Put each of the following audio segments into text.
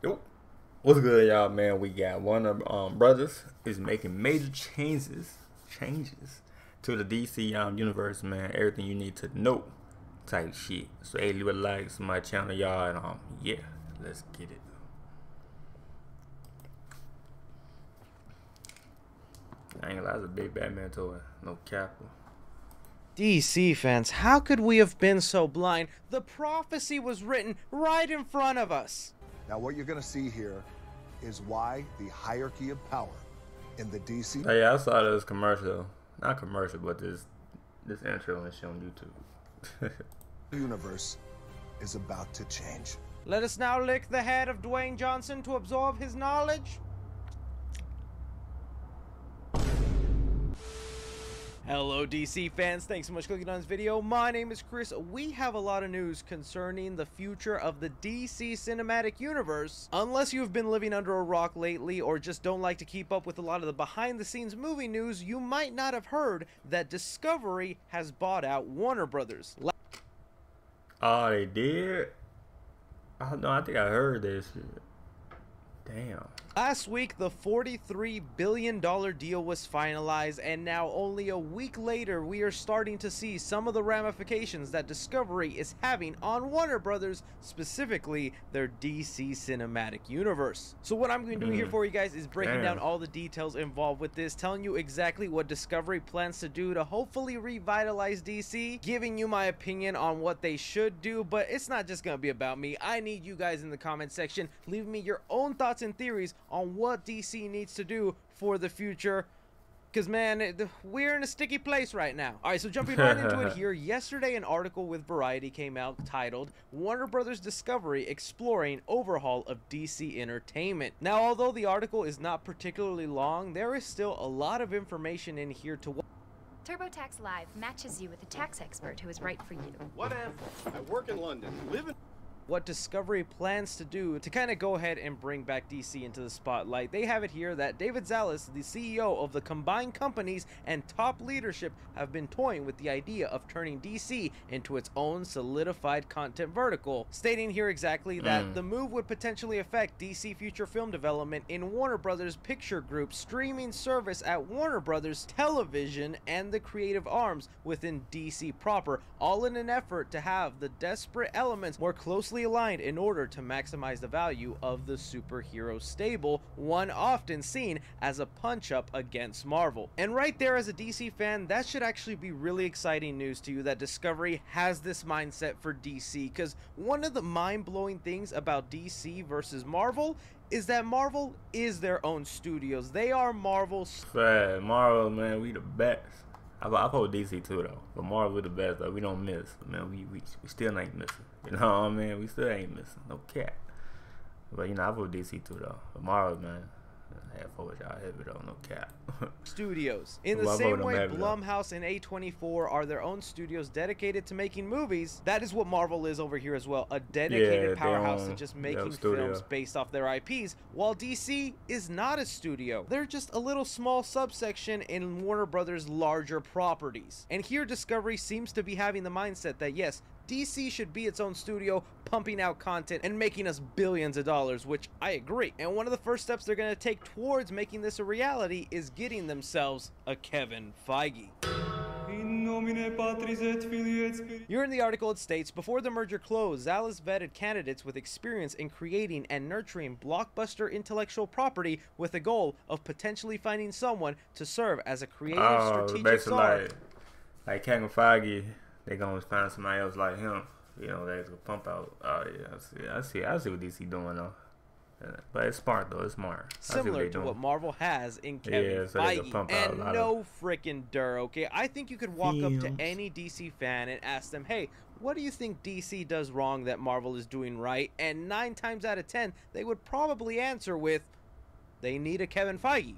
Yo, what's good, y'all, man? We got Warner Brothers is making major changes to the DC universe, man. Everything you need to know type shit. So hey, leave a like to my channel, y'all, and yeah, let's get it. I ain't gonna lie, that's a big Batman toy, no cap. DC fans, how could we have been so blind? The prophecy was written right in front of us. Now what you're going to see here is why the hierarchy of power in the DC... Oh, yeah, I saw this commercial. Not commercial, but this intro and shit on YouTube. universe is about to change. Let us now lick the head of Dwayne Johnson to absorb his knowledge. Hello DC fans, thanks so much for clicking on this video. My name is Chris. We have a lot of news concerning the future of the DC cinematic universe. Unless you've been living under a rock lately or just don't like to keep up with a lot of the behind the scenes movie news, you might not have heard that Discovery has bought out Warner Brothers. Oh, they did? Oh, no, I think I heard this shit. Damn. Last week, the $43 billion deal was finalized, and now only a week later, we are starting to see some of the ramifications that Discovery is having on Warner Brothers, specifically their DC cinematic universe. So what I'm going to do here for you guys is breaking down all the details involved with this, telling you exactly what Discovery plans to do to hopefully revitalize DC, giving you my opinion on what they should do, but it's not just going to be about me. I need you guys in the comment section. Leave me your own thoughts and theories on what DC needs to do for the future, because man, we're in a sticky place right now. Alright, so jumping right into it here, yesterday an article with Variety came out titled Warner Brothers Discovery Exploring Overhaul of DC Entertainment. Now, although the article is not particularly long, there is still a lot of information in here to TurboTax Live matches you with a tax expert who is right for you. Whatever. I work in London, live in... What Discovery plans to do to kind of go ahead and bring back DC into the spotlight. They have it here that David ZAIS, the CEO of the combined companies and top leadership, have been toying with the idea of turning DC into its own solidified content vertical, stating here exactly that the move would potentially affect DC future film development in Warner Brothers Picture Group, streaming service at Warner Brothers Television, and the creative arms within DC proper, all in an effort to have the disparate elements more closely aligned in order to maximize the value of the superhero stable, one often seen as a punch-up against Marvel. And right there, as a DC fan, that should actually be really exciting news to you that Discovery has this mindset for DC, because one of the mind-blowing things about DC versus Marvel is that Marvel is their own studios. They are Marvel's... Marvel, man, we the best. I vote DC too though, but Marvel the best though. We don't miss, man. We still ain't missing. You know what I mean? We still ain't missing. No cap. But you know, I vote DC too though. But Marvel, man, I have for y'all heavy though. No cap. Studios. In the same way, Blumhouse and A24 are their own studios dedicated to making movies. That is what Marvel is over here as well. A dedicated powerhouse to just making films based off their IPs, while DC is not a studio. They're just a little small subsection in Warner Brothers' larger properties. And here Discovery seems to be having the mindset that yes, DC should be its own studio, pumping out content and making us billions of dollars, which I agree. And one of the first steps they're going to take towards making this a reality is getting themselves a Kevin Feige. Here in the article it states, before the merger closed, ZAIS vetted candidates with experience in creating and nurturing blockbuster intellectual property with the goal of potentially finding someone to serve as a creative strategic czar. Like Kevin Feige. They gonna find somebody else like him, you know. They gonna pump out. Oh yeah, I see what DC doing though. But it's smart though. It's smart. Similar to what Marvel has in Kevin Feige, and no freaking dur. Okay, I think you could walk up to any DC fan and ask them, "Hey, what do you think DC does wrong that Marvel is doing right?" And 9 times out of 10, they would probably answer with, "They need a Kevin Feige."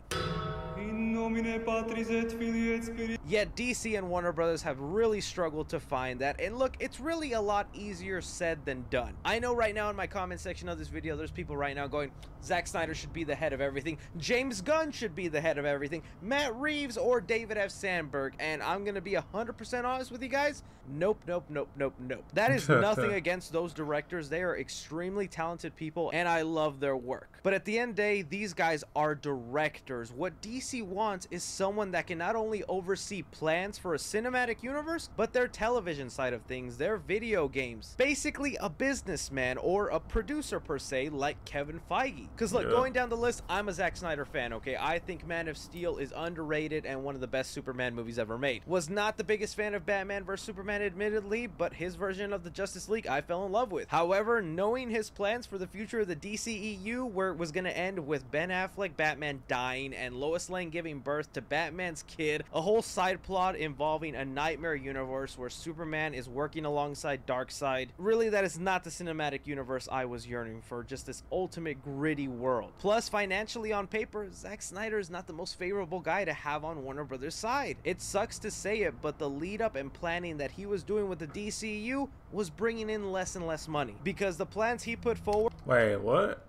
nomine Patris et Filii et Spiritus. Yet DC and Warner Brothers have really struggled to find that, and look, it's really a lot easier said than done. I know right now in my comment section of this video, there's people right now going, Zack Snyder should be the head of everything, James Gunn should be the head of everything, Matt Reeves or David F. Sandberg, and I'm gonna be 100% honest with you guys, nope, nope, nope, nope, nope. That is nothing against those directors. They are extremely talented people, and I love their work. But at the end of the day, these guys are directors. What DC wants is someone that can not only oversee plans for a cinematic universe, but their television side of things, their video games. Basically a businessman or a producer per se, like Kevin Feige. Because look, going down the list, I'm a Zack Snyder fan, okay? I think Man of Steel is underrated and one of the best Superman movies ever made. Was not the biggest fan of Batman vs Superman admittedly, but his version of the Justice League I fell in love with. However, knowing his plans for the future of the DCEU, where it was going to end with Ben Affleck Batman dying and Lois Lane giving birth to Batman's kid, a whole side plot involving a nightmare universe where Superman is working alongside Darkseid, really that is not the cinematic universe I was yearning for, just this ultimate gritty world. Plus, financially on paper, Zack Snyder is not the most favorable guy to have on Warner Brothers' side. It sucks to say it, but the lead up and planning that he was doing with the DCU was bringing in less and less money, because the plans he put forward— Wait, what?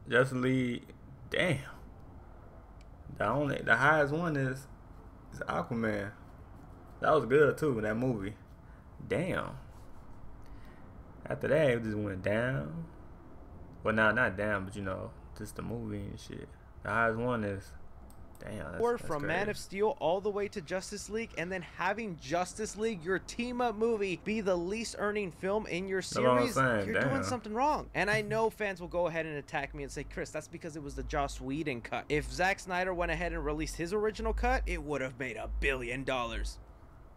Justice League, damn. The highest one is Aquaman. That was good too, that movie. Damn. After that, it just went down. Well, not down, but you know, just the movie and shit. The highest one is, damn, that's from crazy. Man of Steel all the way to Justice League, and then having Justice League, your team-up movie, be the least earning film in your series, you're doing something wrong. And I know fans will go ahead and attack me and say, Chris, that's because it was the Joss Whedon cut. If Zack Snyder went ahead and released his original cut, it would have made $1 billion.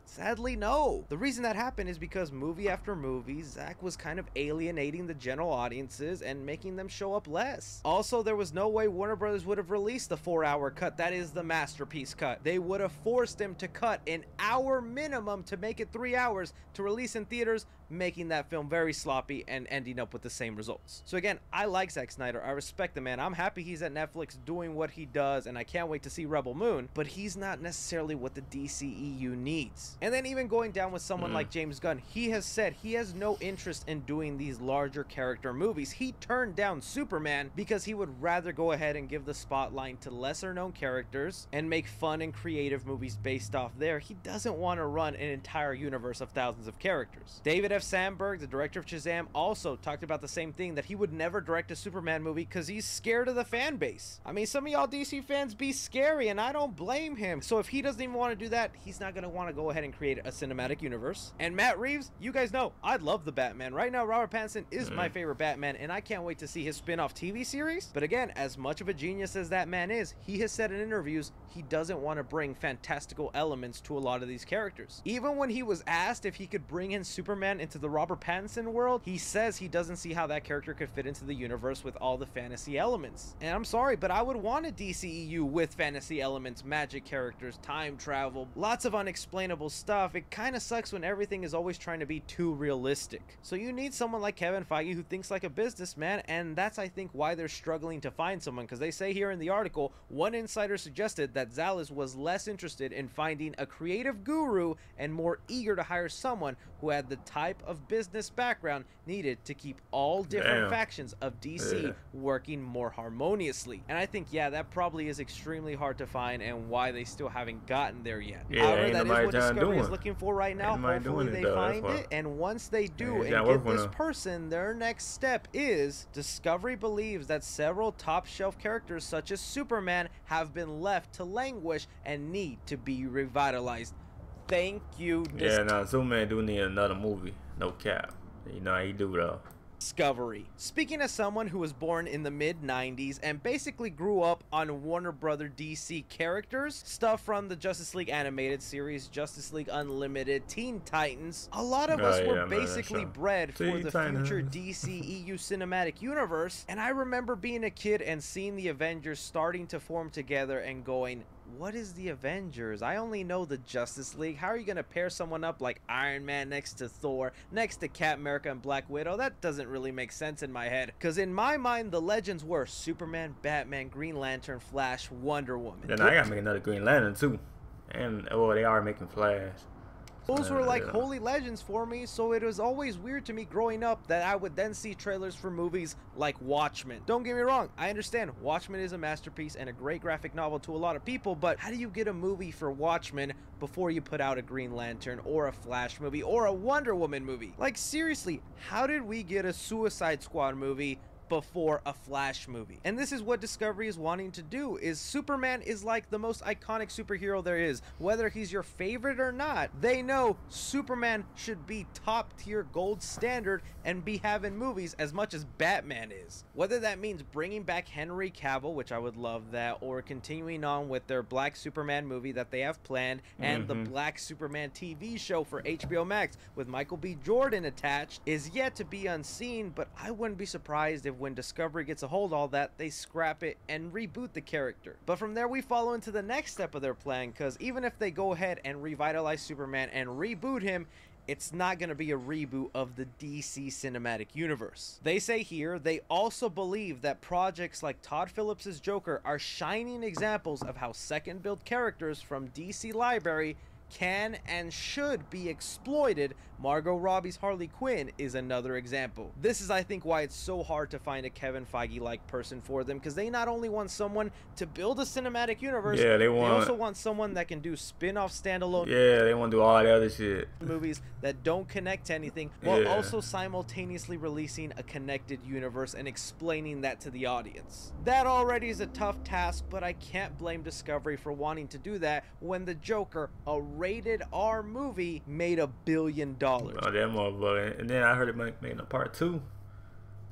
Sadly, no. The reason that happened is because movie after movie, Zack was kind of alienating the general audiences and making them show up less. Also, there was no way Warner Brothers would have released the 4-hour cut. That is the masterpiece cut. They would have forced him to cut an hour minimum to make it 3 hours to release in theaters, making that film very sloppy and ending up with the same results. So again, I like Zack Snyder. I respect the man. I'm happy he's at Netflix doing what he does, and I can't wait to see Rebel Moon, but he's not necessarily what the DCEU needs. And then even going down with someone like James Gunn, he has said he has no interest in doing these larger character movies. He turned down Superman because he would rather go ahead and give the spotlight to lesser known characters and make fun and creative movies based off there. He doesn't want to run an entire universe of thousands of characters. David F. Sandberg, the director of Shazam, also talked about the same thing, that he would never direct a Superman movie because he's scared of the fan base. I mean, some of y'all DC fans be scary, and I don't blame him. So if he doesn't even want to do that, he's not going to want to go ahead and create a cinematic universe. And Matt Reeves, you guys know, I love the Batman. Right now, Robert Pattinson is my favorite Batman, and I can't wait to see his spin-off TV series. But again, as much of a genius as that man is, he has said in interviews he doesn't want to bring fantastical elements to a lot of these characters. Even when he was asked if he could bring in Superman into the Robert Pattinson world, he says he doesn't see how that character could fit into the universe with all the fantasy elements. And I'm sorry, but I would want a DCEU with fantasy elements, magic characters, time travel, lots of unexplainable stuff. It kind of sucks when everything is always trying to be too realistic. So you need someone like Kevin Feige who thinks like a businessman, and that's, I think, why they're struggling to find someone, because they say here in the article, one insider suggested that ZAIS was less interested in finding a creative guru and more eager to hire someone who had the type of business background needed to keep all different factions of DC working more harmoniously. And I think, yeah, that probably is extremely hard to find, and why they still haven't gotten there yet. However, that is what Discovery is looking for right now. Hopefully they find it, and once they do and get this person, their next step is Discovery believes that several top shelf characters such as Superman have been left to languish and need to be revitalized. Thank you, Superman do need another movie, no cap. You know how he do though. Discovery. Speaking as someone who was born in the mid-90s and basically grew up on Warner Brother DC characters, stuff from the Justice League animated series, Justice League Unlimited, Teen Titans, a lot of us were basically bred for the future DCEU cinematic universe, and I remember being a kid and seeing the Avengers starting to form together and going, what is the Avengers? I only know the Justice League. How are you gonna pair someone up like Iron Man next to Thor, next to Captain America and Black Widow? That doesn't really make sense in my head, because in my mind the legends were Superman, Batman, Green Lantern, Flash, Wonder Woman. Then I gotta make another Green Lantern too, and they are making Flash. Those were like holy legends for me, so it was always weird to me growing up that I would then see trailers for movies like Watchmen. Don't get me wrong, I understand Watchmen is a masterpiece and a great graphic novel to a lot of people, but how do you get a movie for Watchmen before you put out a Green Lantern or a Flash movie or a Wonder Woman movie? Like seriously, how did we get a Suicide Squad movie before a Flash movie? And this is what Discovery is wanting to do. Is Superman is like the most iconic superhero there is. Whether he's your favorite or not, they know Superman should be top tier gold standard and be having movies as much as Batman is. Whether that means bringing back Henry Cavill, which I would love that, or continuing on with their Black Superman movie that they have planned, and the Black Superman TV show for HBO Max with Michael B. Jordan attached, is yet to be unseen, but I wouldn't be surprised if when Discovery gets a hold of all that, they scrap it and reboot the character. But from there we follow into the next step of their plan, because even if they go ahead and revitalize Superman and reboot him, it's not going to be a reboot of the DC cinematic universe. They say here they also believe that projects like Todd Phillips' Joker are shining examples of how second build characters from DC library can and should be exploited. Margot Robbie's Harley Quinn is another example. This is, I think, why it's so hard to find a Kevin Feige-like person for them, because they not only want someone to build a cinematic universe, they also want someone that can do spin-off standalone they want to do all the other shit movies that don't connect to anything, while also simultaneously releasing a connected universe and explaining that to the audience. That already is a tough task, but I can't blame Discovery for wanting to do that when the Joker, a rated R movie, made $1 billion. Oh, that motherfucker. And then I heard it making a part 2.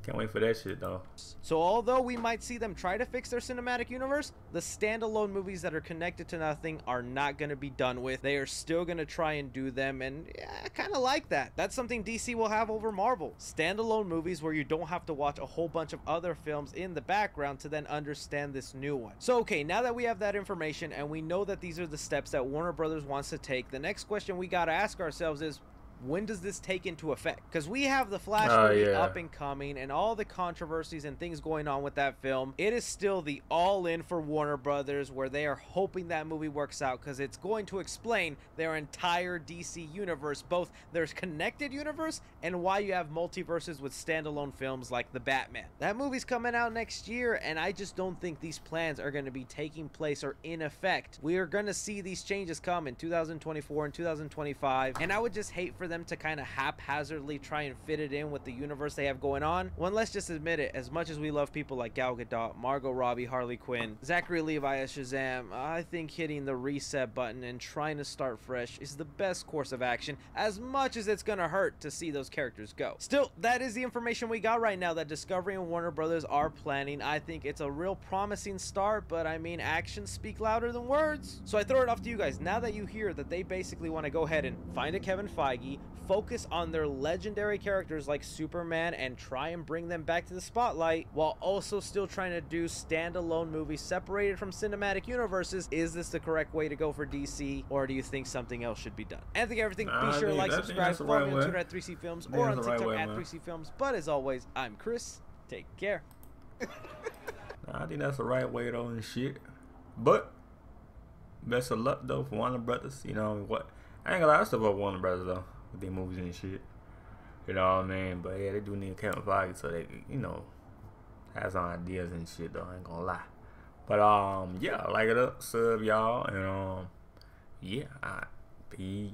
Can't wait for that shit though. So although we might see them try to fix their cinematic universe, the standalone movies that are connected to nothing are not going to be done with. They are still going to try and do them, and I kind of like that. That's something DC will have over Marvel. Standalone movies where you don't have to watch a whole bunch of other films in the background to then understand this new one. So okay, now that we have that information and we know that these are the steps that Warner Brothers wants to take, the next question we got to ask ourselves is, when does this take into effect? Because we have the Flash movie up and coming and all the controversies and things going on with that film. It is still the all-in for Warner Brothers, where they are hoping that movie works out, because it's going to explain their entire DC universe, both their connected universe and why you have multiverses with standalone films like the Batman. That movie's coming out next year, and I just don't think these plans are going to be taking place or in effect. We are going to see these changes come in 2024 and 2025, and I would just hate for them to kind of haphazardly try and fit it in with the universe they have going on. When, let's just admit it, as much as we love people like Gal Gadot, Margot Robbie, Harley Quinn, Zachary Levi as Shazam, I think hitting the reset button and trying to start fresh is the best course of action, as much as it's gonna hurt to see those characters go. Still, that is the information we got right now that Discovery and Warner Brothers are planning. I think it's a real promising start, but I mean, actions speak louder than words. So I throw it off to you guys. Now that you hear that they basically want to go ahead and find a Kevin Feige, focus on their legendary characters like Superman and try and bring them back to the spotlight, while also still trying to do standalone movies separated from cinematic universes, is this the correct way to go for DC, or do you think something else should be done? And think everything, be sure to like, subscribe, follow me on Twitter at 3CFilms or on TikTok at 3CFilms. But as always, I'm Chris. Take care. I think that's the right way though and shit. But best of luck though for Warner Brothers. You know what? I ain't gonna lie, I still love Warner Brothers though, with their movies and shit. You know what I mean? But yeah, they do need Kevin Feige so they, you know, have some ideas and shit though. I ain't gonna lie. But yeah, like it up, sub y'all, and yeah, peace.